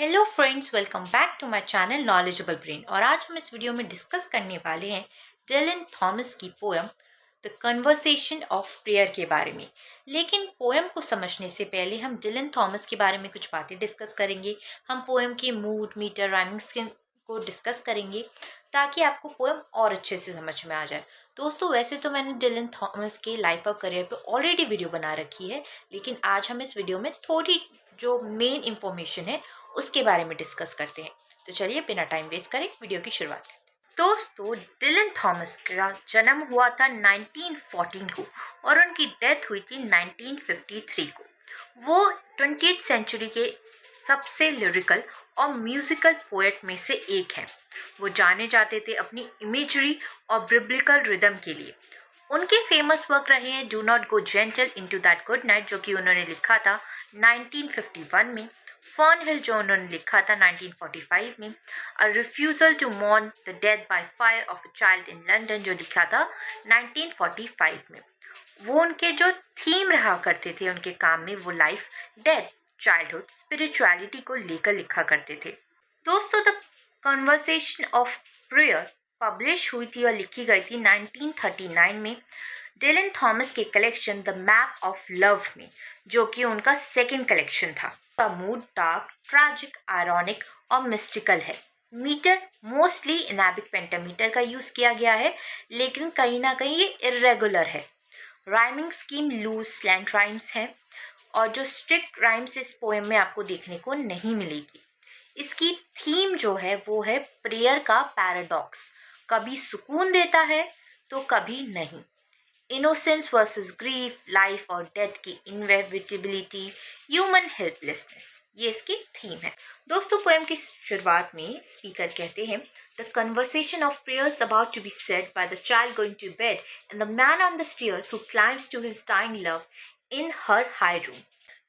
Hello friends, welcome back to my channel knowledgeable brain. और आज हम इस वीडियो में डिस्कस करने वाले हैं डिलन थॉमस की poem the conversation of prayer के बारे में। लेकिन पोएम को समझने से पहले हम डिलन थॉमस के बारे में कुछ बातें डिस्कस करेंगे। हम पोएम के मूड, मीटर, राइमिंग्स को डिस्कस करेंगे ताकि आपको पोएम और अच्छे से समझ में आ जाए। दोस्तों, वैसे तो मैंने डिलन थॉमस के लाइफ और करियर पे ऑलरेडी वीडियो बना रखी है, लेकिन आज हम इस वीडियो में थोड़ी जो मेन इंफॉर्मेशन है उसके बारे में डिस्कस करते हैं। तो चलिए बिना टाइम वेस्ट करें वीडियो की शुरुआत करते हैं। दोस्तों, डिलन थॉमस का जन्म हुआ था 1914 को और उनकी डेथ हुई थी 1953 को। वो 20th सेंचुरी के सबसे लिरिकल और म्यूजिकल पोएट में से एक हैं। वो जाने जाते थे अपनी इमेजरी और बिब्लिकल रिदम के लिए। उनके फेमस वर्क रहे हैं do not go gentle into that good night, जो कि उन्होंने लिखा था 1951 में। फर्न हिल, जो उन्होंने लिखा था 1945 में। A refusal to mourn the death by fire of a child in London, जो लिखा था 1945 में। वो उनके जो थीम रहा करते थे उनके काम में, वो लाइफ, डेथ, चाइल्डहुड, स्पिरिचुअलिटी को लेकर लिखा करते थे। दोस्तों, the conversation of prayer publish हुई थी और लिखी गई थी 1939 में डिलन थॉमस के collection the map of love में, जो कि उनका सेकंड कलेक्शन था। का मूड डार्क, ट्रैजिक, आयरॉनिक और मिस्टिकल है। मीटर मोस्टली इनैबिक पेंटामीटर का यूज किया गया है, लेकिन कहीं ना कहीं ये इर्रेगुलर है। Rhyming scheme loose slant rhymes है और जो स्ट्रिक्ट राइम्स इस पोएम में आपको देखने को नहीं मिलेगी। इसकी थीम जो है वो है प्रेयर का पैराडॉक्स, कभी सुकून देता है तो कभी नहीं। इनोसेंस वर्सेस ग्रीफ, लाइफ और डेथ की इनएविटेबिलिटी, ह्यूमन हेल्पलेसनेस, ये इसकी थीम है। दोस्तों, पोएम की शुरुआत में स्पीकर कहते हैं the conversation of prayers about to be said by the child going to bed and the man on the stairs who climbs to his dying love in her high room.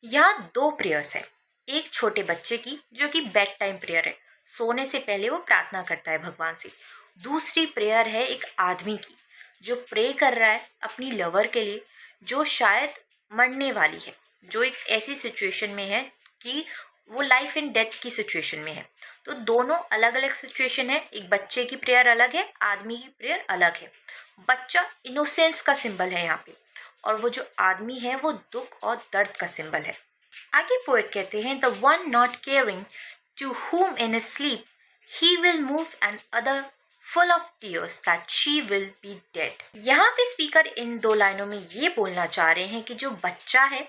यहाँ दो prayers है। एक छोटे बच्चे की, जो कि bed time prayer है, सोने से पहले वो प्रार्थना करता है भगवान से। दूसरी प्रेयर है एक आदमी की, जो प्रे कर रहा है अपनी लवर के लिए, जो शायद मरने वाली है, जो एक ऐसी सिचुएशन में है कि वो लाइफ एंड डेथ की सिचुएशन में है। तो दोनों अलग अलग सिचुएशन है। एक बच्चे की प्रेयर अलग है, आदमी की प्रेयर अलग है। बच्चा इनोसेंस का सिंबल है यहाँ पे, और वो जो आदमी है वो दुख और दर्द का सिंबल है। आगे पोएट कहते हैं the one not caring to whom in his sleep he will move and other full of tears that she will be dead। यहाँ पे स्पीकर इन दो लाइनों में ये बोलना चाह रहे हैं कि जो बच्चा है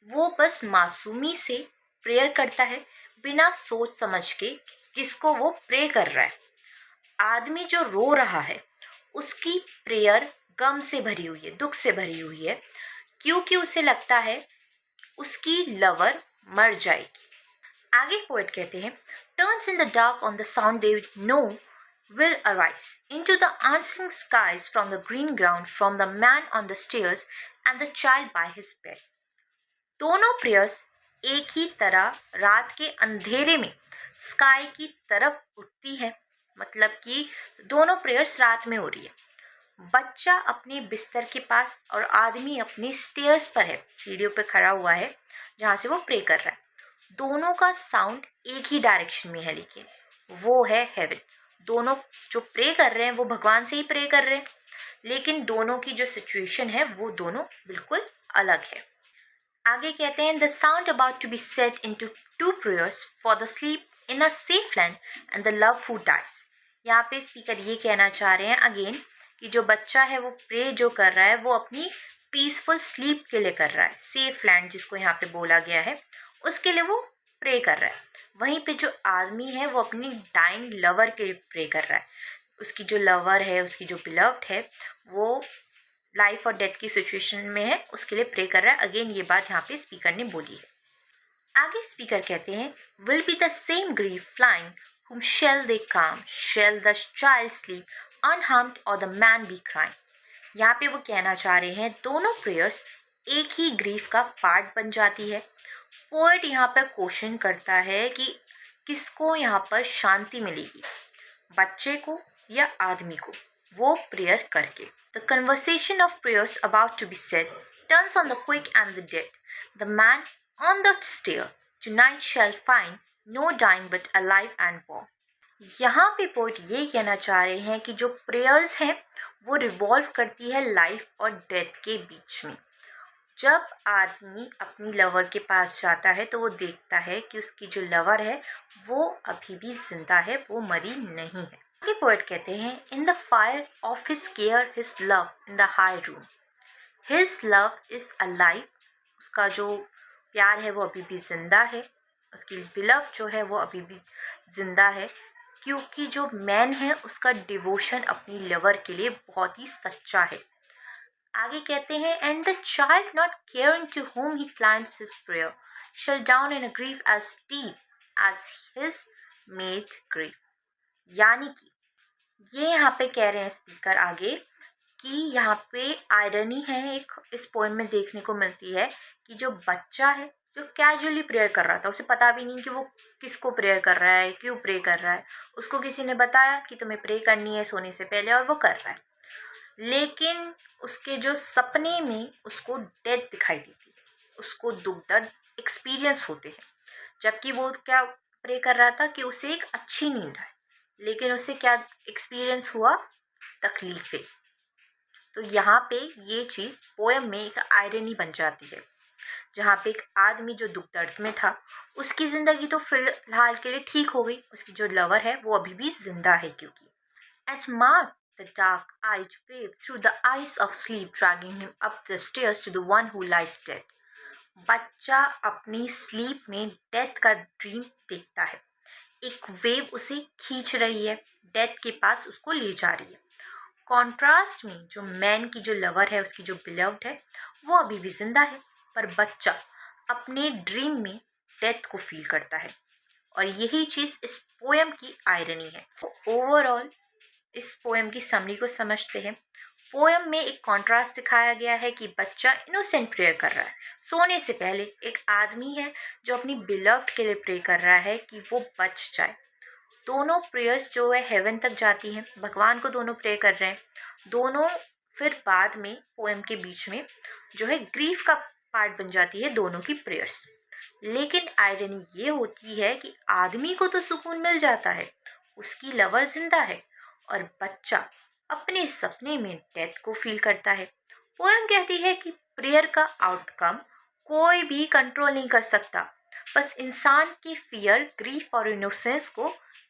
वो बस मासूमी से प्रेयर करता है, बिना सोच समझ के किसको वो प्रे कर रहा है। आदमी जो रो रहा है उसकी प्रेयर गम से भरी हुई है, दुख से भरी हुई है, क्योंकि उसे लगता है उसकी लवर मर जाएगी। आगे पोएट कहते हैं turns in the dark on the sound they know will arise into the answering skies from the green ground, from the man on the stairs and the child by his bed। दोनों prayers एक ही तरह रात के अंधेरे में sky की तरफ उठती है, मतलब कि दोनों प्रेयर्स रात में हो रही है। बच्चा अपने बिस्तर के पास और आदमी अपने स्टेयर्स पर है, सीढ़ियों पर खड़ा हुआ है जहाँ से वो प्रे कर रहा है। दोनों का साउंड एक ही डायरेक्शन में है, लेकिन वो है हेवन। दोनों जो प्रे कर रहे हैं वो भगवान से ही प्रे कर रहे हैं, लेकिन दोनों की जो सिचुएशन है वो दोनों बिल्कुल अलग है। आगे कहते हैं the sound about to be set into two prayers for the sleep in a safe land and the love who dies. यहाँ पे स्पीकर ये कहना चाह रहे हैं अगेन कि जो बच्चा है वो प्रे जो कर रहा है वो अपनी पीसफुल स्लीप के लिए कर रहा है। सेफ लैंड जिसको यहाँ पे बोला गया है उसके लिए वो प्रे कर रहा है। वहीं पे जो आदमी है वो अपनी डाइंग लवर के लिए प्रे कर रहा है। उसकी जो लवर है, उसकी जो बिलव्ड है, वो लाइफ और डेथ की सिचुएशन में है, उसके लिए प्रे कर रहा है। अगेन ये बात यहाँ पे स्पीकर ने बोली है। आगे स्पीकर कहते हैं will be the same grief flying whom shall they calm, shall the child sleep unharmed or the man be crying। यहाँ पे वो कहना चाह रहे हैं दोनों प्रेयर्स एक ही ग्रीफ का पार्ट बन जाती है। पोएट यहाँ पर क्वेश्चन करता है कि किसको यहाँ पर शांति मिलेगी, बच्चे को या आदमी को, वो प्रेयर करके। The conversation of prayers about to be said turns on the quick and the dead. The man on the stair tonight shall find no dying but alive and warm. यहाँ पे पोइट ये कहना चाह रहे हैं कि जो प्रेयर्स हैं वो रिवॉल्व करती है लाइफ और डेथ के बीच में। जब आदमी अपनी लवर के पास जाता है तो वो देखता है कि उसकी जो लवर है वो अभी भी जिंदा है, वो मरी नहीं है। आगे पोएट कहते हैं, in the fire of his care his love in the high room, his love is alive. उसका जो प्यार है वो अभी भी जिंदा है, उसकी बिलव जो है वो अभी भी जिंदा है, क्योंकि जो मैन है उसका डिवोशन अपनी लवर के लिए बहुत ही सच्चा है। आगे कहते हैं, and the child not caring to whom he climbs his prayer shall drown in a grief as deep as his made grief. यानी कि ये यहाँ पे कह रहे हैं स्पीकर आगे कि यहाँ पे आयरनी है एक इस पोएम में देखने को मिलती है कि जो बच्चा है जो कैजुअली प्रेयर कर रहा था, उसे पता भी नहीं कि वो किसको प्रेयर कर रहा है, क्यों प्रे कर रहा है, उसको किसी ने बताया कि तुम्हें प्रे करनी है सोने से पहले और वो कर रहा है, लेकिन उसके जो सपने में उसको डेथ दिखाई देती है, उसको दुख दर्द एक्सपीरियंस होते हैं, जबकि वो क्या प्रे कर रहा था कि उसे एक अच्छी नींद आए, लेकिन उसे क्या एक्सपीरियंस हुआ, तकलीफें। तो यहाँ पे ये चीज़ पोएम में एक आयरनी बन जाती है, जहाँ पे एक आदमी जो दुख दर्द में था उसकी ज़िंदगी तो फिलहाल के लिए ठीक हो गई, उसकी जो लवर है वो अभी भी जिंदा है, क्योंकि at mark the dark eyed wave through the eyes of sleep dragging him up the stairs to the one who lies dead। बच्चा अपनी स्लीप में डेथ का ड्रीम देखता है, एक वेव उसे खींच रही है, डेथ के पास उसको ले जा रही है। कॉन्ट्रास्ट में जो मैन की जो लवर है, उसकी जो बिलव्ड है वो अभी भी जिंदा है, पर बच्चा अपने ड्रीम में डेथ को फील करता है, और यही चीज़ इस पोएम की आयरनी है। ओवरऑल इस पोएम की समरी को समझते हैं। पोएम में एक कॉन्ट्रास्ट दिखाया गया है कि बच्चा इनोसेंट प्रेयर कर रहा है, सोने से पहले एक आदमी है जो अपनी बिलव्ड के लिए प्रे कर रहा है कि वो बच जाए। दोनों प्रेयर्स जो है हेवन तक जाती हैं, भगवान को दोनों प्रे कर रहे हैं, दोनों फिर बाद में पोएम के बीच में जो है ग्रीफ का पार्ट बन जाती है दोनों की प्रेयर्स। लेकिन आयरनी ये होती है कि आदमी को तो सुकून मिल जाता है, उसकी लवर जिंदा है, और बच्चा अपने सपने में डेथ को फील करता है। पोएम कहती है कि प्रेयर का आउटकम कोई भी कंट्रोल नहीं कर सकता, बस इंसान की फियर, ग्रीफ और इनोसेंस को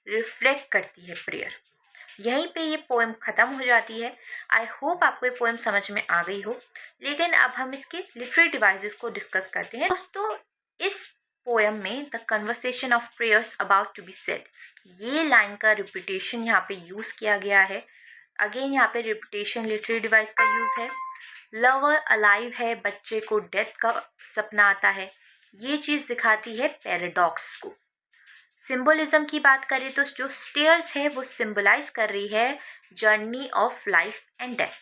रिफ्लेक्ट करती है प्रेयर। यहीं पे ये पोएम ख़त्म हो जाती है। आई होप आपको ये पोएम समझ में आ गई हो, लेकिन अब हम इसके लिटरेरी डिवाइसेस को डिस्कस करते हैं। दोस्तों, इस पोएम में the conversation of prayers about to be said, ये लाइन का रिपीटेशन यहाँ पे यूज़ किया गया है। अगेन यहाँ पे रिपीटेशन लिटरेरी डिवाइस का यूज़ है। लवर अलाइव है, बच्चे को डेथ का सपना आता है, ये चीज़ दिखाती है पैराडॉक्स को। सिंबलिज्म की बात करें तो जो स्टेयर्स है वो सिंबलाइज कर रही है journey of life and death.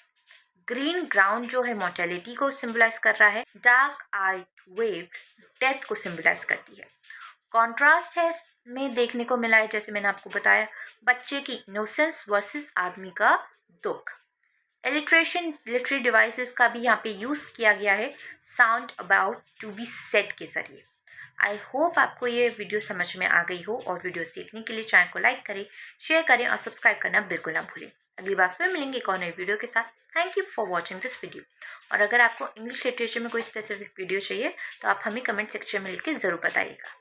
Green ground जो है मोर्टेलिटी को सिंबलाइज कर रहा है, डार्क आइड वेव डेथ को सिंबलाइज करती है। कॉन्ट्रास्ट है में देखने को मिला है, जैसे मैंने आपको बताया, बच्चे की इनोसेंस वर्सेस आदमी का दुख। इलिट्रेशन लिटरेरी डिवाइसेस का भी यहाँ पे यूज़ किया गया है sound about to be said के जरिए। आई होप आपको ये वीडियो समझ में आ गई हो, और वीडियोस देखने के लिए चैनल को लाइक करें, शेयर करें और सब्सक्राइब करना बिल्कुल ना भूलें। अगली बार फिर मिलेंगे एक और नई वीडियो के साथ। Thank you for watching this video. और अगर आपको इंग्लिश लिटरेचर में कोई स्पेसिफिक वीडियो चाहिए तो आप हमें कमेंट सेक्शन में लिख के ज़रूर बताइएगा।